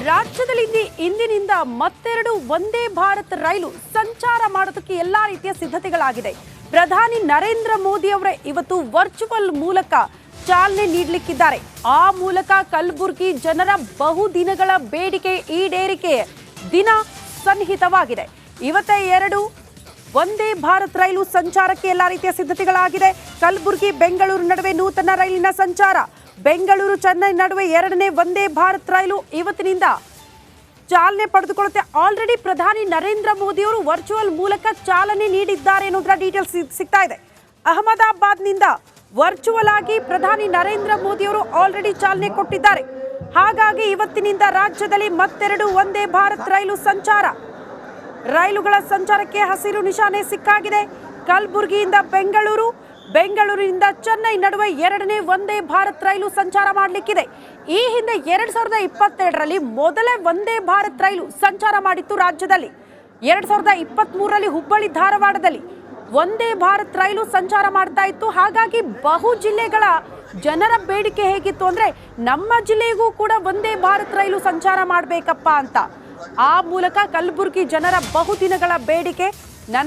ರಾಜ್ಯದಲ್ಲಿ ಇಂದಿನಿಂದ ಮತ್ತೆರಡು ವಂದೇ ಭಾರತ್ ರೈಲು ಸಂಚಾರ ಮಾಡೋದಕ್ಕೆ ಎಲ್ಲಾ ರೀತಿಯ ಸಿದ್ಧತೆಗಳಾಗಿದೆ. ಪ್ರಧಾನಿ ನರೇಂದ್ರ ಮೋದಿ ಅವರೇ ಇವತ್ತು ವರ್ಚುವಲ್ ಮೂಲಕ ಚಾಲನೆ ನೀಡಲಿಕ್ಕಿದ್ದಾರೆ. ಆ ಮೂಲಕ ಕಲಬುರಗಿ ಜನರ ಬಹುದಿನಗಳ ಬೇಡಿಕೆ ಈಡೇರಿಕೆ ದಿನ ಸನ್ನಿಹಿತವಾಗಿದೆ. ಇವತ್ತೇ ಎರಡು ವಂದೇ ಭಾರತ್ ರೈಲು ಸಂಚಾರಕ್ಕೆ ಎಲ್ಲಾ ರೀತಿಯ ಸಿದ್ಧತೆಗಳಾಗಿದೆ. ಕಲಬುರಗಿ ಬೆಂಗಳೂರು ನಡುವೆ ನೂತನ ರೈಲಿನ ಸಂಚಾರ. ಬೆಂಗಳೂರು ಚೆನ್ನೈ ನಡುವೆ ಎರಡನೇ ವಂದೇ ಭಾರತ್ ರೈಲು ಇವತ್ತಿನಿಂದ ಚಾಲನೆ ಪಡೆದುಕೊಳ್ಳುತ್ತೆ. ಆಲ್ರೆಡಿ ಪ್ರಧಾನಿ ನರೇಂದ್ರ ಮೋದಿ ಅವರು ವರ್ಚುವಲ್ ಮೂಲಕ ಚಾಲನೆ ನೀಡಿದ್ದಾರೆ ಅನ್ನೋದರ ಡೀಟೇಲ್ಸ್ ಸಿಗ್ತಾ ಇದೆ. ಅಹಮದಾಬಾದ್ನಿಂದ ವರ್ಚುವಲ್ ಆಗಿ ಪ್ರಧಾನಿ ನರೇಂದ್ರ ಮೋದಿ ಅವರು ಆಲ್ರೆಡಿ ಚಾಲನೆ ಕೊಟ್ಟಿದ್ದಾರೆ. ಹಾಗಾಗಿ ಇವತ್ತಿನಿಂದ ರಾಜ್ಯದಲ್ಲಿ ಮತ್ತೆರಡು ವಂದೇ ಭಾರತ್ ರೈಲು ಸಂಚಾರ. ರೈಲುಗಳ ಸಂಚಾರಕ್ಕೆ ಹಸಿರು ನಿಶಾನೆ ಸಿಕ್ಕಾಗಿದೆ. ಕಲಬುರಗಿಯಿಂದ ಬೆಂಗಳೂರು, ಬೆಂಗಳೂರಿನಿಂದ ಚೆನ್ನೈ ನಡುವೆ ಎರಡನೇ ವಂದೇ ಭಾರತ್ ರೈಲು ಸಂಚಾರ ಮಾಡಲಿಕ್ಕಿದೆ. ಈ ಹಿಂದೆ 2022ರಲ್ಲಿ ಮೊದಲೇ ವಂದೇ ಭಾರತ್ ರೈಲು ಸಂಚಾರ ಮಾಡಿತ್ತು ರಾಜ್ಯದಲ್ಲಿ. 2023ರಲ್ಲಿ ಹುಬ್ಬಳ್ಳಿ ಧಾರವಾಡದಲ್ಲಿ ವಂದೇ ಭಾರತ್ ರೈಲು ಸಂಚಾರ ಮಾಡ್ತಾ ಇತ್ತು. ಹಾಗಾಗಿ ಬಹು ಜಿಲ್ಲೆಗಳ ಜನರ ಬೇಡಿಕೆ ಹೇಗಿತ್ತು ಅಂದ್ರೆ ನಮ್ಮ ಜಿಲ್ಲೆಗೂ ಕೂಡ ವಂದೇ ಭಾರತ್ ರೈಲು ಸಂಚಾರ ಮಾಡಬೇಕಪ್ಪ ಅಂತ. ಆ ಮೂಲಕ ಕಲಬುರಗಿ ಜನರ ಬಹುದಿನಗಳ ಬೇಡಿಕೆ